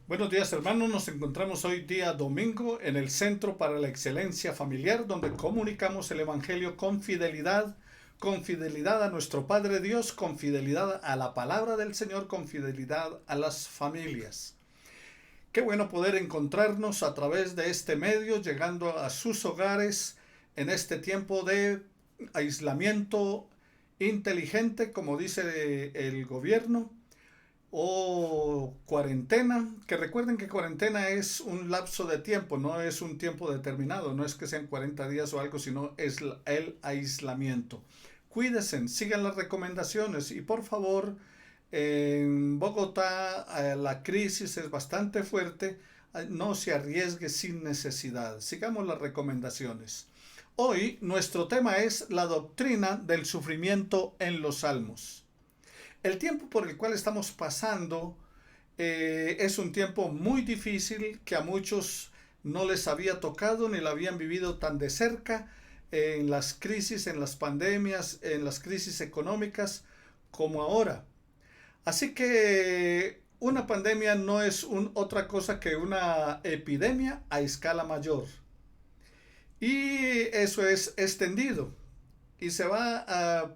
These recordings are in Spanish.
Buenos días, hermanos. Nos encontramos hoy día domingo en el Centro para la Excelencia Familiar, donde comunicamos el Evangelio con fidelidad a nuestro Padre Dios, con fidelidad a la palabra del Señor, con fidelidad a las familias. Qué bueno poder encontrarnos a través de este medio, llegando a sus hogares en este tiempo de aislamiento inteligente, como dice el gobierno, o cuarentena, que recuerden que cuarentena es un lapso de tiempo, no es un tiempo determinado, no es que sean 40 días o algo, sino es el aislamiento. Cuídense, sigan las recomendaciones y por favor, en Bogotá la crisis es bastante fuerte, no se arriesgue sin necesidad, sigamos las recomendaciones. Hoy nuestro tema es la doctrina del sufrimiento en los salmos. El tiempo por el cual estamos pasando es un tiempo muy difícil que a muchos no les había tocado ni la habían vivido tan de cerca en las crisis, en las pandemias, en las crisis económicas como ahora. Así que una pandemia no es otra cosa que una epidemia a escala mayor. Y eso es extendido y se va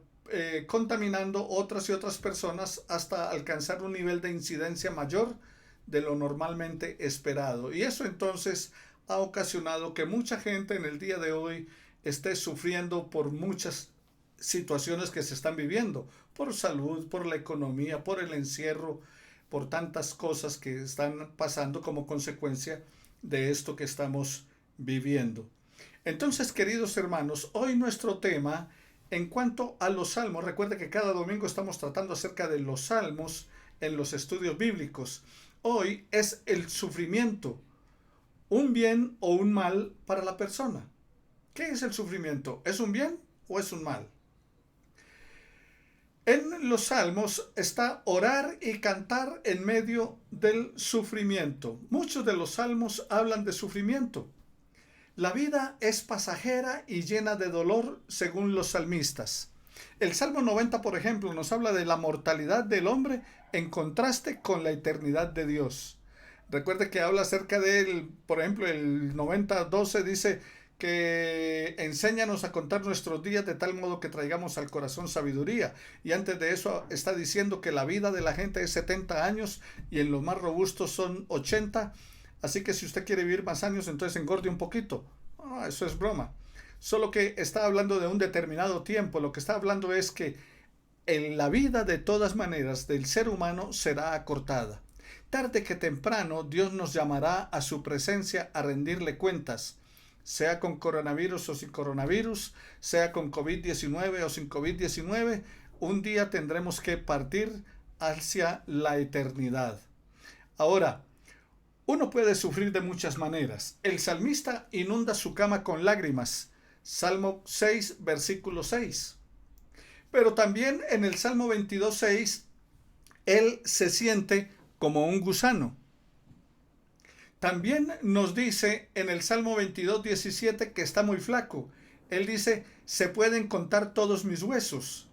contaminando otras y otras personas hasta alcanzar un nivel de incidencia mayor de lo normalmente esperado. Y eso entonces ha ocasionado que mucha gente en el día de hoy esté sufriendo por muchas situaciones que se están viviendo, por salud, por la economía, por el encierro, por tantas cosas que están pasando como consecuencia de esto que estamos viviendo. Entonces, queridos hermanos, hoy nuestro tema en cuanto a los salmos, recuerde que cada domingo estamos tratando acerca de los salmos en los estudios bíblicos. Hoy es el sufrimiento, un bien o un mal para la persona. ¿Qué es el sufrimiento? ¿Es un bien o es un mal? En los salmos está orar y cantar en medio del sufrimiento. Muchos de los salmos hablan de sufrimiento. La vida es pasajera y llena de dolor según los salmistas. El Salmo 90, por ejemplo, nos habla de la mortalidad del hombre en contraste con la eternidad de Dios. Recuerde que habla acerca de él, por ejemplo, el 90:12 dice que enséñanos a contar nuestros días de tal modo que traigamos al corazón sabiduría. Y antes de eso está diciendo que la vida de la gente es 70 años y en los más robustos son 80. Así que si usted quiere vivir más años, entonces engorde un poquito. Eso es broma. Solo que está hablando de un determinado tiempo. Lo que está hablando es que en la vida de todas maneras del ser humano será acortada. Tarde que temprano Dios nos llamará a su presencia a rendirle cuentas, sea con coronavirus o sin coronavirus, sea con COVID-19 o sin COVID-19, un día tendremos que partir hacia la eternidad. Ahora, uno puede sufrir de muchas maneras. El salmista inunda su cama con lágrimas. Salmo 6, versículo 6. Pero también en el Salmo 22:6, él se siente como un gusano. También nos dice en el Salmo 22:17 que está muy flaco. Él dice, se pueden contar todos mis huesos.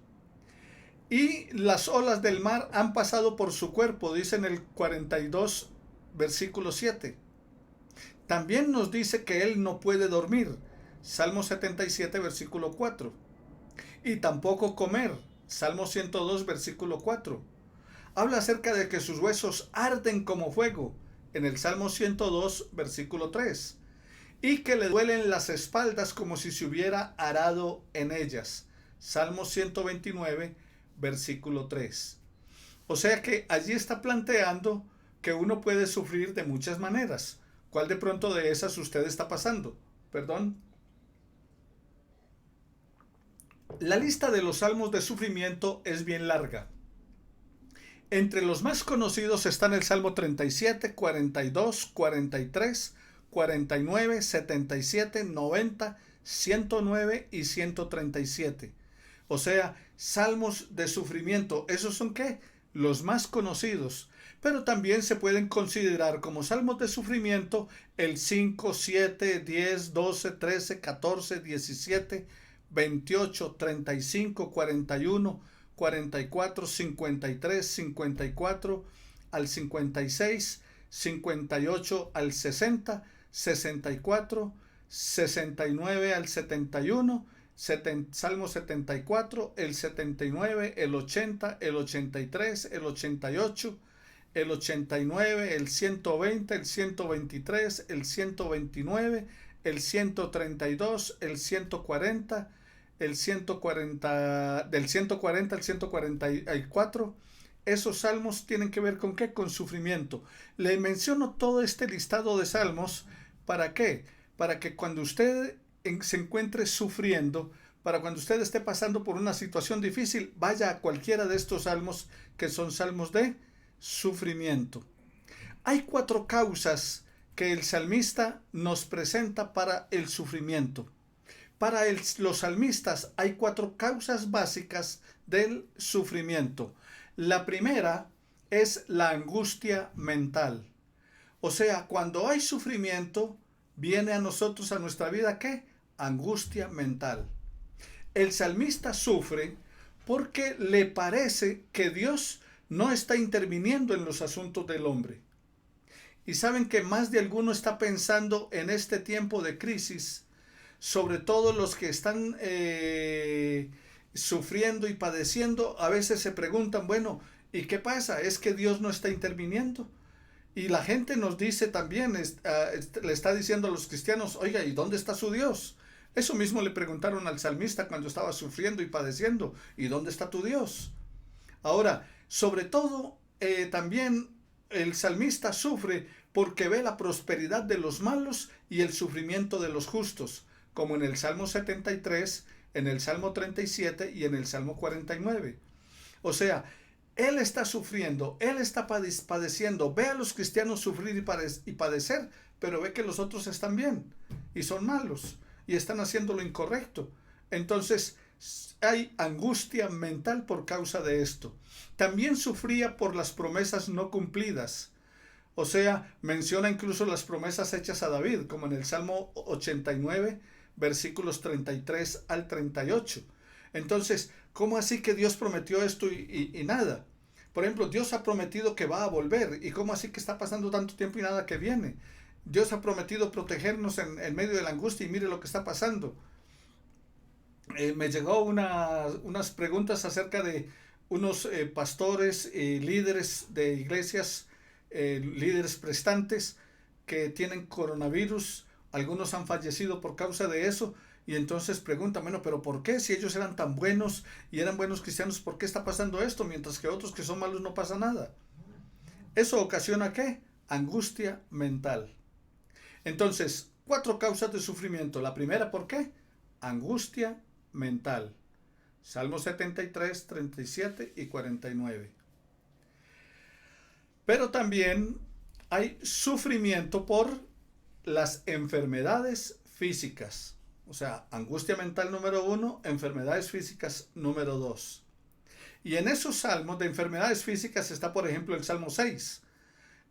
Y las olas del mar han pasado por su cuerpo, dice en el 42, versículo 7. También nos dice que él no puede dormir. Salmo 77, versículo 4. Y tampoco comer. Salmo 102, versículo 4. Habla acerca de que sus huesos arden como fuego. En el Salmo 102, versículo 3. Y que le duelen las espaldas como si se hubiera arado en ellas. Salmo 129, versículo 3. O sea que allí está planteando que uno puede sufrir de muchas maneras. ¿Cuál de pronto de esas usted está pasando? Perdón. La lista de los salmos de sufrimiento es bien larga. Entre los más conocidos están el Salmo 37, 42, 43, 49, 77, 90, 109 y 137. O sea, salmos de sufrimiento. ¿Esos son qué? Los más conocidos. Pero también se pueden considerar como salmos de sufrimiento el 5, 7, 10, 12, 13, 14, 17, 28, 35, 41, 44, 53, 54 al 56, 58 al 60, 64, 69 al 71, Salmo 74, el 79, el 80, el 83, el 88, el 89, el 120, el 123, el 129, el 132, el 140, el 140, del 140 al 144. Esos salmos tienen que ver con qué, con sufrimiento. Le menciono todo este listado de salmos, ¿para qué? Para que cuando usted se encuentre sufriendo, para cuando usted esté pasando por una situación difícil, vaya a cualquiera de estos salmos que son salmos de sufrimiento. Hay 4 causas que el salmista nos presenta para el sufrimiento. Para los salmistas hay 4 causas básicas del sufrimiento. La primera es la angustia mental. O sea, cuando hay sufrimiento, viene a nosotros, a nuestra vida, ¿qué? Angustia mental. El salmista sufre porque le parece que Dios no está interviniendo en los asuntos del hombre. Y saben que más de alguno está pensando en este tiempo de crisis, sobre todo los que están sufriendo y padeciendo, a veces se preguntan, bueno, ¿y qué pasa? ¿Es que Dios no está interviniendo? Y la gente nos dice también, le está diciendo a los cristianos, oiga, ¿y dónde está su Dios? Eso mismo le preguntaron al salmista cuando estaba sufriendo y padeciendo, ¿y dónde está tu Dios? Ahora, sobre todo, también el salmista sufre porque ve la prosperidad de los malos y el sufrimiento de los justos, como en el Salmo 73, en el Salmo 37 y en el Salmo 49. O sea, él está sufriendo, él está padeciendo, ve a los cristianos sufrir y padecer, pero ve que los otros están bien y son malos y están haciendo lo incorrecto. Entonces, hay angustia mental por causa de esto. También sufría por las promesas no cumplidas. O sea, menciona incluso las promesas hechas a David, como en el Salmo 89, versículos 33 al 38. Entonces, ¿cómo así que Dios prometió esto y nada? Por ejemplo, Dios ha prometido que va a volver. ¿Y cómo así que está pasando tanto tiempo y nada que viene? Dios ha prometido protegernos en medio de la angustia y mire lo que está pasando. Me llegó unas preguntas acerca de unos pastores y líderes de iglesias, líderes prestantes que tienen coronavirus. Algunos han fallecido por causa de eso. Y entonces preguntan, bueno, pero ¿por qué? Si ellos eran tan buenos y eran buenos cristianos, ¿por qué está pasando esto? Mientras que otros que son malos no pasa nada. ¿Eso ocasiona qué? Angustia mental. Entonces, 4 causas de sufrimiento. La primera, ¿por qué? Angustia mental. Salmo 73, 37 y 49. Pero también hay sufrimiento por las enfermedades físicas. O sea, angustia mental número 1, enfermedades físicas número 2. Y en esos salmos de enfermedades físicas está, por ejemplo, el Salmo 6.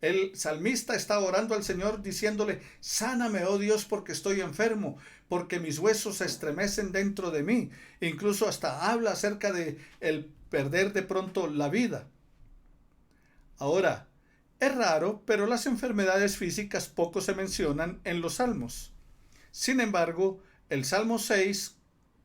El salmista está orando al Señor diciéndole, sáname, oh Dios, porque estoy enfermo, porque mis huesos se estremecen dentro de mí. Incluso hasta habla acerca de el perder de pronto la vida. Ahora, es raro, pero las enfermedades físicas poco se mencionan en los salmos. Sin embargo, el Salmo 6,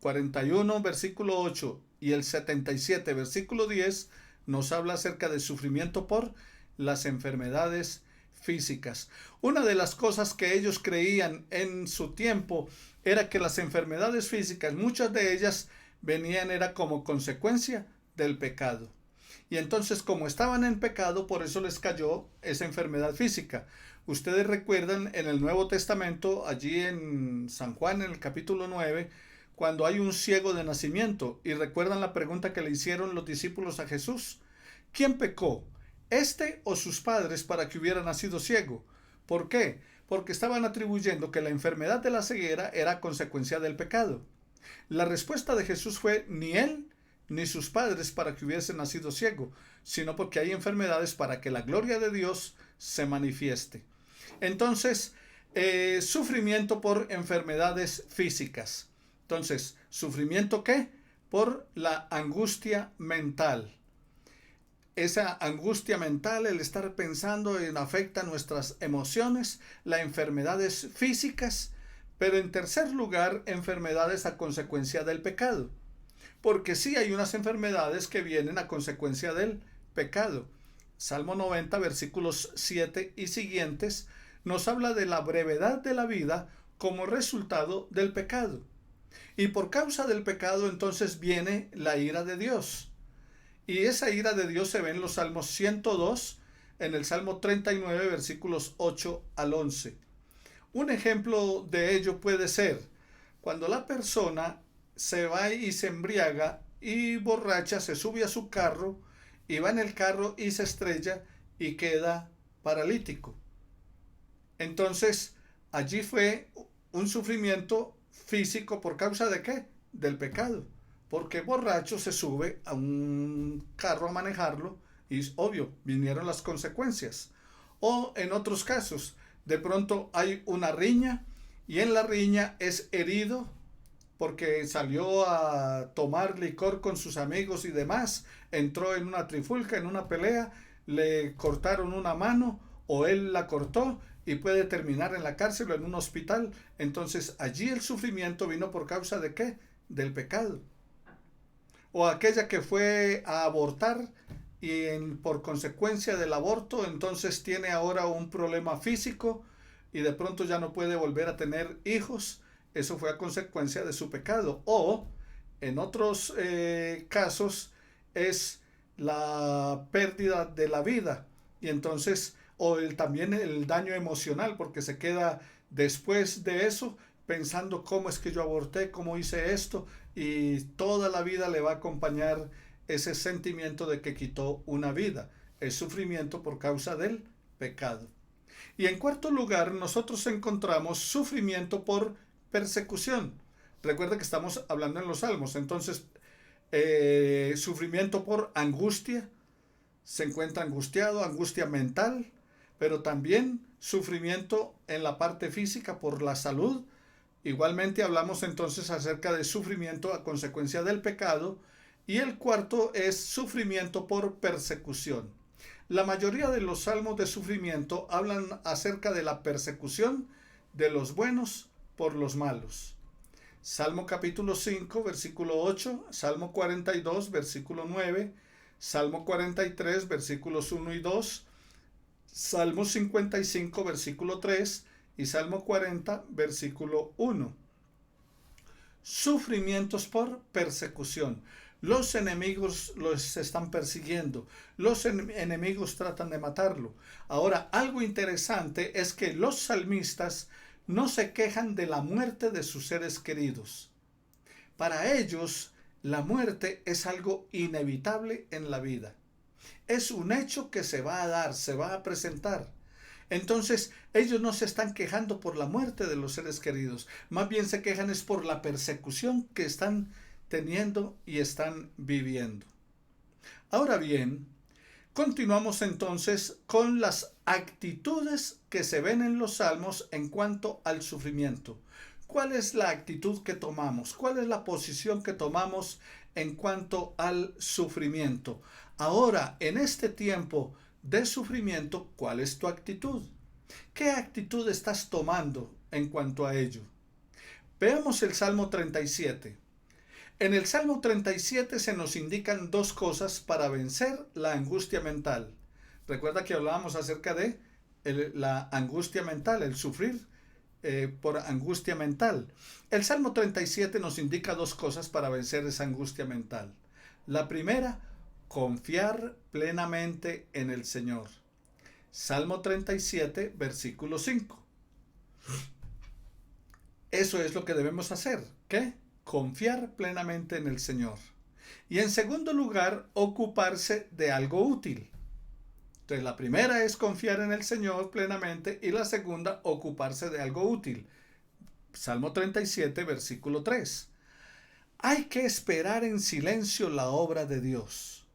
41, versículo 8 y el 77, versículo 10 nos habla acerca del sufrimiento por las enfermedades físicas. Una de las cosas que ellos creían en su tiempo era que las enfermedades físicas, muchas de ellas era como consecuencia del pecado. Y entonces, como estaban en pecado, por eso les cayó esa enfermedad física. Ustedes recuerdan en el Nuevo Testamento, allí en San Juan, en el capítulo 9, cuando hay un ciego de nacimiento, y recuerdan la pregunta que le hicieron los discípulos a Jesús. ¿Quién pecó? ¿Este o sus padres para que hubiera nacido ciego? ¿Por qué? Porque estaban atribuyendo que la enfermedad de la ceguera era consecuencia del pecado. La respuesta de Jesús fue ni él ni sus padres para que hubiese nacido ciego, sino porque hay enfermedades para que la gloria de Dios se manifieste. Entonces, sufrimiento por enfermedades físicas. Entonces, ¿sufrimiento qué? Por la angustia mental. esa angustia mental, el estar pensando afecta nuestras emociones, las enfermedades físicas, pero en tercer lugar, enfermedades a consecuencia del pecado. Porque sí hay unas enfermedades que vienen a consecuencia del pecado. Salmo 90, versículos 7 y siguientes, nos habla de la brevedad de la vida como resultado del pecado. Y por causa del pecado entonces viene la ira de Dios. Y esa ira de Dios se ve en los Salmos 102, en el Salmo 39, versículos 8 al 11. Un ejemplo de ello puede ser cuando la persona se va y se embriaga y borracha, se sube a su carro y va en el carro y se estrella y queda paralítico. Entonces, allí fue un sufrimiento físico por causa de ¿qué? Del pecado. Porque borracho se sube a un carro a manejarlo y es obvio, vinieron las consecuencias. O en otros casos, de pronto hay una riña y en la riña es herido porque salió a tomar licor con sus amigos y demás, entró en una trifulca, en una pelea, le cortaron una mano o él la cortó y puede terminar en la cárcel o en un hospital. Entonces allí el sufrimiento vino por causa de ¿qué? Del pecado. O aquella que fue a abortar y por consecuencia del aborto entonces tiene ahora un problema físico y de pronto ya no puede volver a tener hijos. Eso fue a consecuencia de su pecado. O en otros casos es la pérdida de la vida y entonces también el daño emocional porque se queda después de eso pensando cómo es que yo aborté, cómo hice esto, y toda la vida le va a acompañar ese sentimiento de que quitó una vida. Es sufrimiento por causa del pecado. Y en cuarto lugar, nosotros encontramos sufrimiento por persecución. Recuerda que estamos hablando en los Salmos. Entonces, sufrimiento por angustia. Se encuentra angustiado, angustia mental, pero también sufrimiento en la parte física por la salud. Igualmente hablamos entonces acerca de sufrimiento a consecuencia del pecado. Y el cuarto es sufrimiento por persecución. La mayoría de los salmos de sufrimiento hablan acerca de la persecución de los buenos por los malos. Salmo capítulo 5, versículo 8, Salmo 42, versículo 9, Salmo 43, versículos 1 y 2, Salmo 55, versículo 3 y Salmo 40, versículo 1. Sufrimientos por persecución. Los enemigos los están persiguiendo. Los enemigos tratan de matarlo. Ahora, algo interesante es que los salmistas no se quejan de la muerte de sus seres queridos. Para ellos, la muerte es algo inevitable en la vida. Es un hecho que se va a dar, se va a presentar. Entonces, ellos no se están quejando por la muerte de los seres queridos. Más bien se quejan es por la persecución que están teniendo y están viviendo. Ahora bien, continuamos entonces con las actitudes que se ven en los salmos en cuanto al sufrimiento. ¿Cuál es la actitud que tomamos? ¿Cuál es la posición que tomamos en cuanto al sufrimiento? Ahora, en este tiempo de sufrimiento, ¿cuál es tu actitud? ¿Qué actitud estás tomando en cuanto a ello? Veamos el Salmo 37. En el Salmo 37 se nos indican dos cosas para vencer la angustia mental. Recuerda que hablábamos acerca de la angustia mental, el sufrir por angustia mental. El Salmo 37 nos indica dos cosas para vencer esa angustia mental. La primera, confiar plenamente en el Señor. Salmo 37, versículo 5. Eso es lo que debemos hacer. ¿Qué? Confiar plenamente en el Señor. Y en segundo lugar, ocuparse de algo útil. Entonces, la primera es confiar en el Señor plenamente y la segunda, ocuparse de algo útil. Salmo 37, versículo 3. Hay que esperar en silencio la obra de Dios.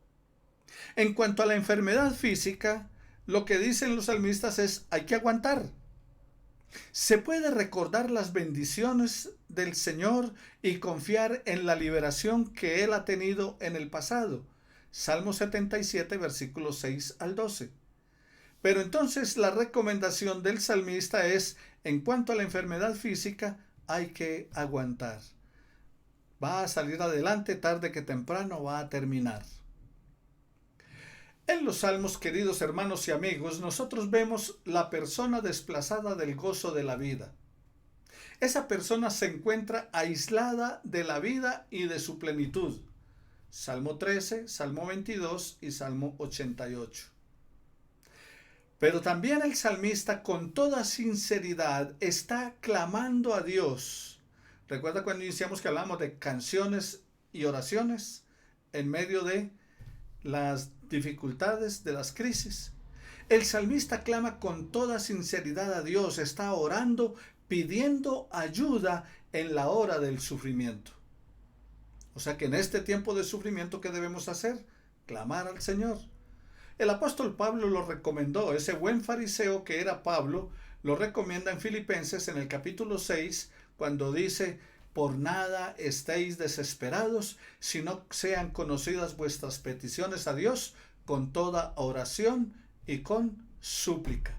En cuanto a la enfermedad física, lo que dicen los salmistas es hay que aguantar. Se puede recordar las bendiciones del Señor y confiar en la liberación que Él ha tenido en el pasado. Salmo 77, versículos 6 al 12. Pero entonces la recomendación del salmista es, en cuanto a la enfermedad física, hay que aguantar. Va a salir adelante, tarde que temprano va a terminar. En los salmos, queridos hermanos y amigos, nosotros vemos la persona desplazada del gozo de la vida. Esa persona se encuentra aislada de la vida y de su plenitud. Salmo 13, Salmo 22 y Salmo 88. Pero también el salmista con toda sinceridad está clamando a Dios. ¿Recuerda cuando iniciamos que hablamos de canciones y oraciones en medio de las dificultades, de las crisis? El salmista clama con toda sinceridad a Dios, está orando, pidiendo ayuda en la hora del sufrimiento. O sea que en este tiempo de sufrimiento, ¿qué debemos hacer? Clamar al Señor. El apóstol Pablo lo recomendó, ese buen fariseo que era Pablo, lo recomienda en Filipenses en el capítulo 6, cuando dice, por nada estéis desesperados, sino sean conocidas vuestras peticiones a Dios con toda oración y con súplica.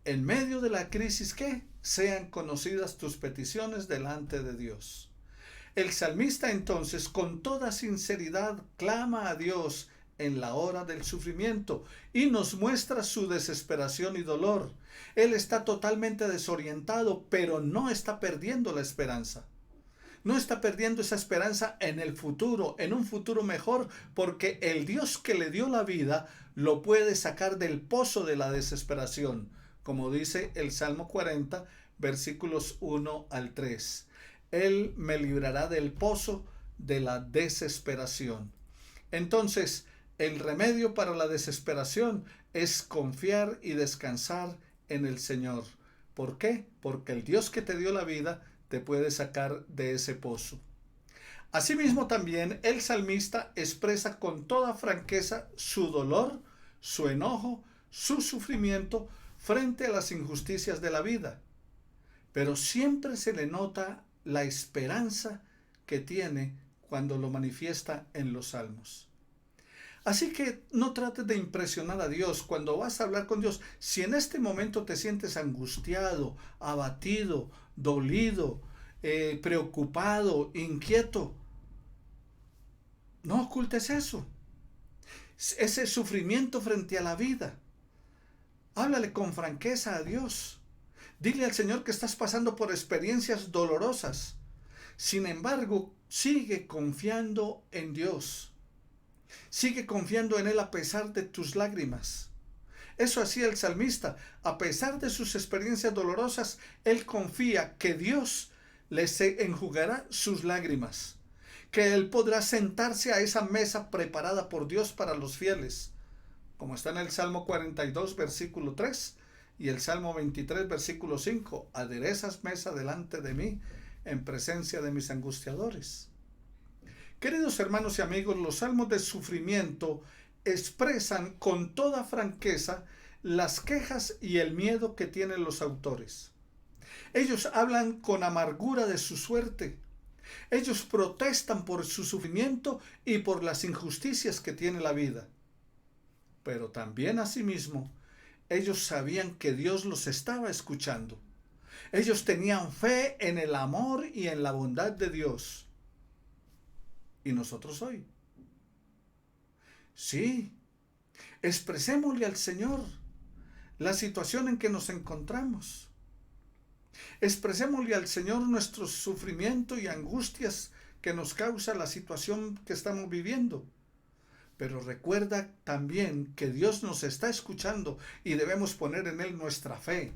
En medio de la crisis, ¿qué? Sean conocidas tus peticiones delante de Dios. El salmista entonces, con toda sinceridad, clama a Dios en la hora del sufrimiento y nos muestra su desesperación y dolor. Él está totalmente desorientado, pero no está perdiendo la esperanza. No está perdiendo esa esperanza en el futuro, en un futuro mejor, porque el Dios que le dio la vida lo puede sacar del pozo de la desesperación, como dice el Salmo 40, versículos 1 al 3. Él me librará del pozo de la desesperación. Entonces, el remedio para la desesperación es confiar y descansar en el Señor. ¿Por qué? Porque el Dios que te dio la vida te puede sacar de ese pozo. Asimismo también el salmista expresa con toda franqueza su dolor, su enojo, su sufrimiento frente a las injusticias de la vida. Pero siempre se le nota la esperanza que tiene cuando lo manifiesta en los salmos. Así que no trates de impresionar a Dios cuando vas a hablar con Dios. Si en este momento te sientes angustiado, abatido, dolido, preocupado, inquieto, no ocultes eso. Ese sufrimiento frente a la vida. Háblale con franqueza a Dios. Dile al Señor que estás pasando por experiencias dolorosas. Sin embargo, sigue confiando en Dios. Sigue confiando en Él a pesar de tus lágrimas. Eso hacía el salmista. A pesar de sus experiencias dolorosas, él confía que Dios les enjugará sus lágrimas, que Él podrá sentarse a esa mesa preparada por Dios para los fieles, como está en el Salmo 42, versículo 3, y el Salmo 23, versículo 5, aderezas mesa delante de mí en presencia de mis angustiadores. Queridos hermanos y amigos, los salmos de sufrimiento expresan con toda franqueza las quejas y el miedo que tienen los autores. Ellos hablan con amargura de su suerte. Ellos protestan por su sufrimiento y por las injusticias que tiene la vida. Pero también asimismo, ellos sabían que Dios los estaba escuchando. Ellos tenían fe en el amor y en la bondad de Dios. ¿Y nosotros hoy? Sí, expresémosle al Señor la situación en que nos encontramos. Expresémosle al Señor nuestro sufrimiento y angustias que nos causa la situación que estamos viviendo. Pero recuerda también que Dios nos está escuchando y debemos poner en Él nuestra fe.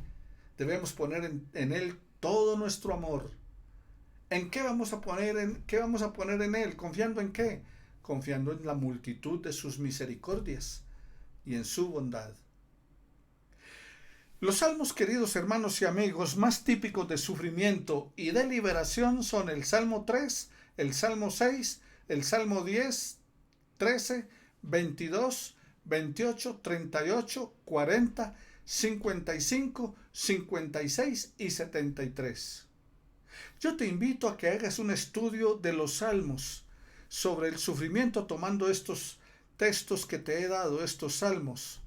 Debemos poner en Él todo nuestro amor. ¿En qué vamos a poner en Él? ¿Confiando en qué? Confiando en la multitud de sus misericordias y en su bondad. Los salmos, queridos hermanos y amigos, más típicos de sufrimiento y de liberación son el Salmo 3, el Salmo 6, el Salmo 10, 13, 22, 28, 38, 40, 55, 56 y 73. Yo te invito a que hagas un estudio de los salmos. sobre el sufrimiento tomando estos textos que te he dado, estos salmos.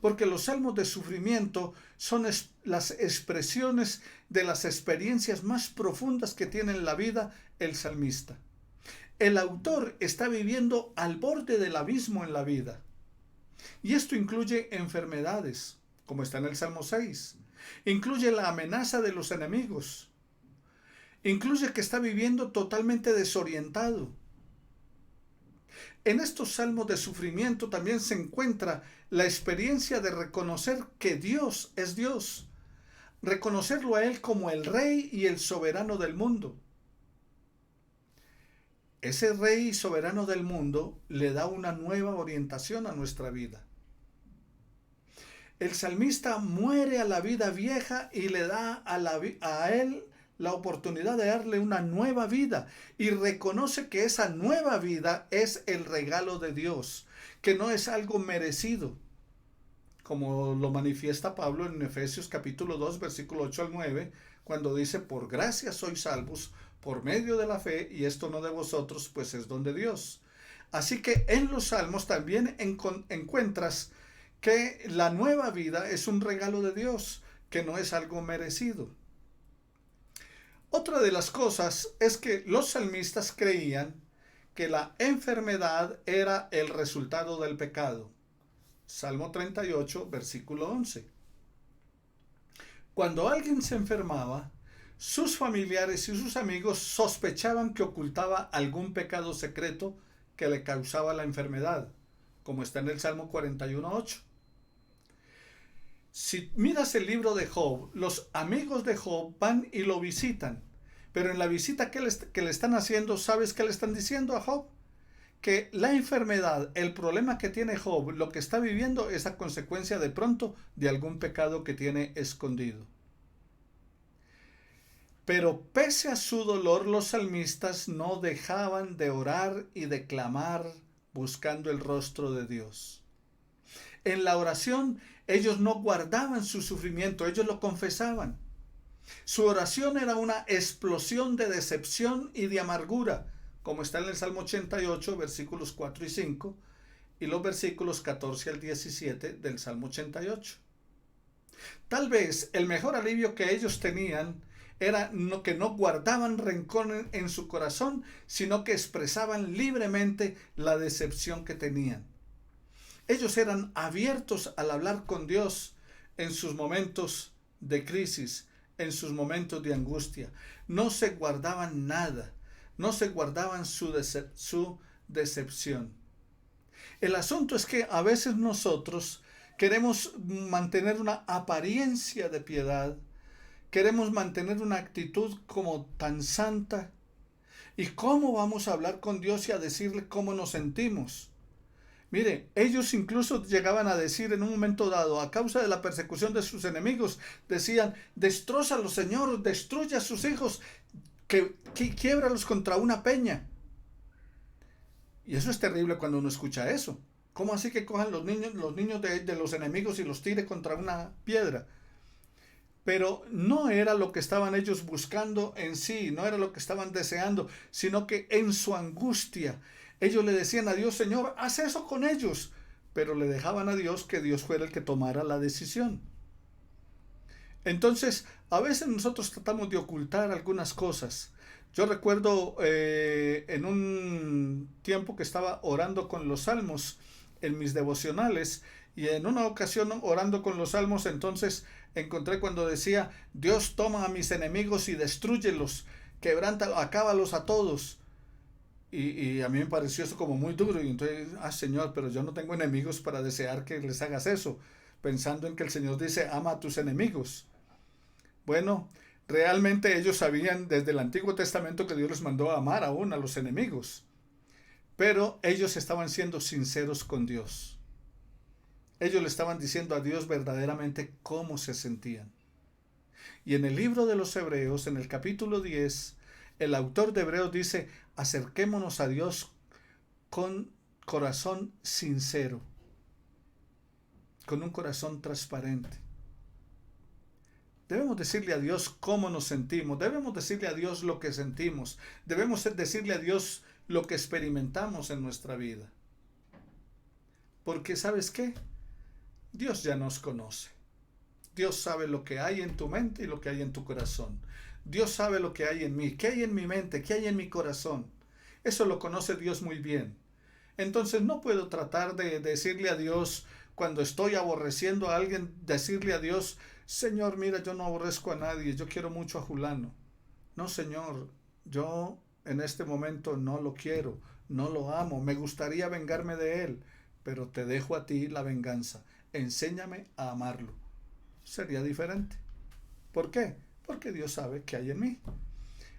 Porque los salmos de sufrimiento son las expresiones de las experiencias más profundas que tiene en la vida el salmista. El autor está viviendo al borde del abismo en la vida. Y esto incluye enfermedades, como está en el Salmo 6. Incluye la amenaza de los enemigos. Incluye que está viviendo totalmente desorientado. En estos salmos de sufrimiento también se encuentra la experiencia de reconocer que Dios es Dios. Reconocerlo a Él como el Rey y el soberano del mundo. Ese Rey y soberano del mundo le da una nueva orientación a nuestra vida. El salmista muere a la vida vieja y le da a Él la oportunidad de darle una nueva vida y reconoce que esa nueva vida es el regalo de Dios, que no es algo merecido, como lo manifiesta Pablo en Efesios capítulo 2, versículo 8 al 9, cuando dice: por gracia sois salvos por medio de la fe, y esto no de vosotros, pues es don de Dios. Así que en los salmos también encuentras que la nueva vida es un regalo de Dios, que no es algo merecido. Otra de las cosas es que los salmistas creían que la enfermedad era el resultado del pecado. Salmo 38, versículo 11. Cuando alguien se enfermaba, sus familiares y sus amigos sospechaban que ocultaba algún pecado secreto que le causaba la enfermedad, como está en el Salmo 41, 8. Si miras el libro de Job, los amigos de Job van y lo visitan. Pero en la visita que le están haciendo, ¿sabes qué le están diciendo a Job? Que la enfermedad, el problema que tiene Job, lo que está viviendo es a consecuencia de pronto de algún pecado que tiene escondido. Pero pese a su dolor, los salmistas no dejaban de orar y de clamar buscando el rostro de Dios. En la oración, ellos no guardaban su sufrimiento, ellos lo confesaban. Su oración era una explosión de decepción y de amargura, como está en el Salmo 88, versículos 4 y 5, y los versículos 14 al 17 del Salmo 88. Tal vez el mejor alivio que ellos tenían era que no guardaban rencor en su corazón, sino que expresaban libremente la decepción que tenían. Ellos eran abiertos al hablar con Dios en sus momentos de crisis, en sus momentos de angustia. No se guardaban nada, no se guardaban su decepción. El asunto es que a veces nosotros queremos mantener una apariencia de piedad, queremos mantener una actitud como tan santa. ¿Y cómo vamos a hablar con Dios y a decirle cómo nos sentimos? Mire, ellos incluso llegaban a decir en un momento dado, a causa de la persecución de sus enemigos, decían: destrózalos, Señor, destruye a sus hijos, quiébralos contra una peña. Y eso es terrible cuando uno escucha eso. ¿Cómo así que cojan los niños de los enemigos y los tire contra una piedra? Pero no era lo que estaban ellos buscando en sí, no era lo que estaban deseando, sino que en su angustia ellos le decían a Dios: Señor, haz eso con ellos. Pero le dejaban a Dios que Dios fuera el que tomara la decisión. Entonces, a veces nosotros tratamos de ocultar algunas cosas. Yo recuerdo en un tiempo que estaba orando con los salmos en mis devocionales, y en una ocasión orando con los salmos, entonces encontré cuando decía: Dios toma a mis enemigos y destrúyelos, quebranta, acábalos a todos. Y a mí me pareció eso como muy duro, y entonces, Señor, pero yo no tengo enemigos para desear que les hagas eso, pensando en que el Señor dice: ama a tus enemigos. Bueno, realmente ellos sabían desde el Antiguo Testamento que Dios les mandó a amar aún a los enemigos, pero ellos estaban siendo sinceros con Dios. Ellos le estaban diciendo a Dios verdaderamente cómo se sentían. Y en el libro de los Hebreos, en el capítulo 10, el autor de Hebreos dice: acerquémonos a Dios con corazón sincero, con un corazón transparente. Debemos decirle a Dios cómo nos sentimos, debemos decirle a Dios lo que sentimos, debemos decirle a Dios lo que experimentamos en nuestra vida. Porque ¿sabes qué? Dios ya nos conoce. Dios sabe lo que hay en tu mente y lo que hay en tu corazón. Dios sabe lo que hay en mí, qué hay en mi mente, qué hay en mi corazón. Eso lo conoce Dios muy bien. Entonces no puedo tratar de decirle a Dios cuando estoy aborreciendo a alguien, decirle a Dios, Señor, mira, yo no aborrezco a nadie, yo quiero mucho a fulano. No, Señor, yo en este momento no lo quiero, no lo amo, me gustaría vengarme de él, pero te dejo a ti la venganza. Enséñame a amarlo. Sería diferente. ¿Por qué? Porque Dios sabe que hay en mí.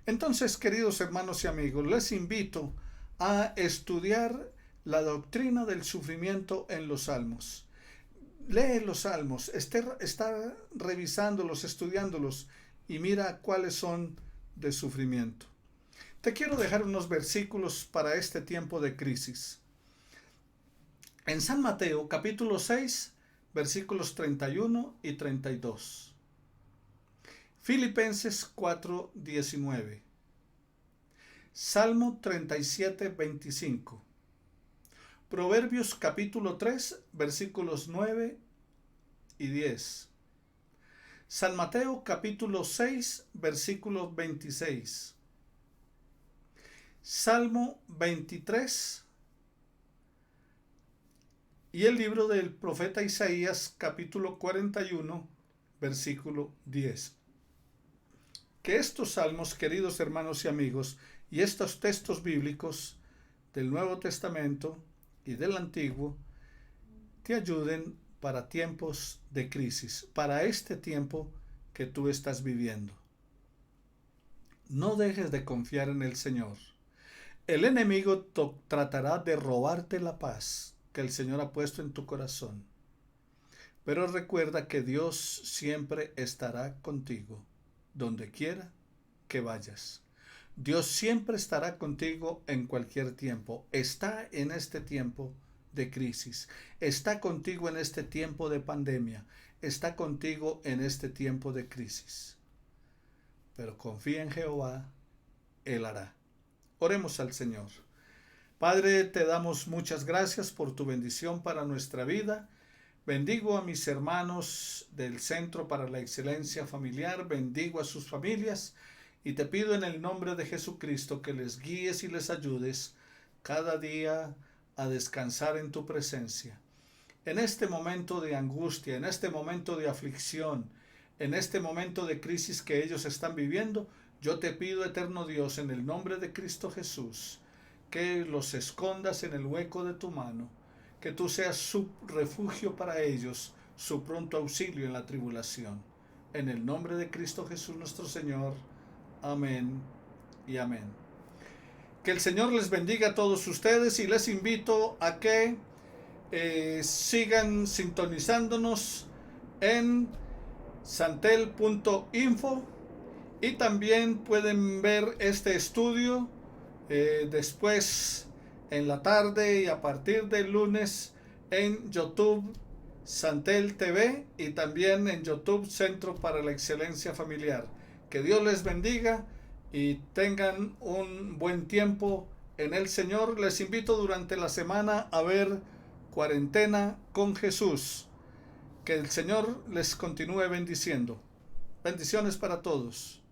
Entonces, queridos hermanos y amigos, les invito a estudiar la doctrina del sufrimiento en los Salmos. Lee los Salmos, está revisándolos, estudiándolos y mira cuáles son de sufrimiento. Te quiero dejar unos versículos para este tiempo de crisis. En San Mateo, capítulo 6, versículos 31 y 32. Filipenses 4, 19. Salmo 37, 25. Proverbios capítulo 3, versículos 9 y 10. San Mateo capítulo 6, versículo 26. Salmo 23. Y el libro del profeta Isaías capítulo 41, versículo 10. Que estos salmos, queridos hermanos y amigos, y estos textos bíblicos del Nuevo Testamento y del Antiguo, te ayuden para tiempos de crisis, para este tiempo que tú estás viviendo. No dejes de confiar en el Señor. El enemigo tratará de robarte la paz que el Señor ha puesto en tu corazón. Pero recuerda que Dios siempre estará contigo, donde quiera que vayas. Dios siempre estará contigo en cualquier tiempo. Está en este tiempo de crisis. Está contigo en este tiempo de pandemia. Está contigo en este tiempo de crisis. Pero confía en Jehová, Él hará. Oremos al Señor. Padre, te damos muchas gracias por tu bendición para nuestra vida. Bendigo a mis hermanos del Centro para la Excelencia Familiar, bendigo a sus familias y te pido en el nombre de Jesucristo que les guíes y les ayudes cada día a descansar en tu presencia. En este momento de angustia, en este momento de aflicción, en este momento de crisis que ellos están viviendo, yo te pido, eterno Dios, en el nombre de Cristo Jesús, que los escondas en el hueco de tu mano, que tú seas su refugio para ellos, su pronto auxilio en la tribulación. En el nombre de Cristo Jesús nuestro Señor. Amén y amén. Que el Señor les bendiga a todos ustedes y les invito a que sigan sintonizándonos en santel.info y también pueden ver este estudio después en la tarde y a partir del lunes en YouTube Santel TV y también en YouTube Centro para la Excelencia Familiar. Que Dios les bendiga y tengan un buen tiempo en el Señor. Les invito durante la semana a ver Cuarentena con Jesús. Que el Señor les continúe bendiciendo. Bendiciones para todos.